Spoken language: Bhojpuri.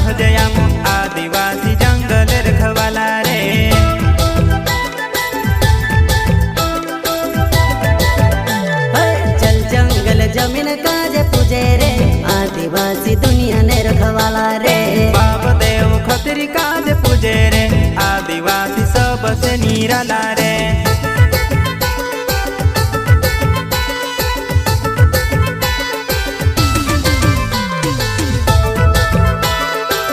सहजयामो आदिवासी जंगल रखवाला रे। जल जंगल जमीन काजे पूजे रे आदिवासी दुनिया ने रखवाला रे। बाप देव खतरी काजे पूजे रे आदिवासी सबसे निराला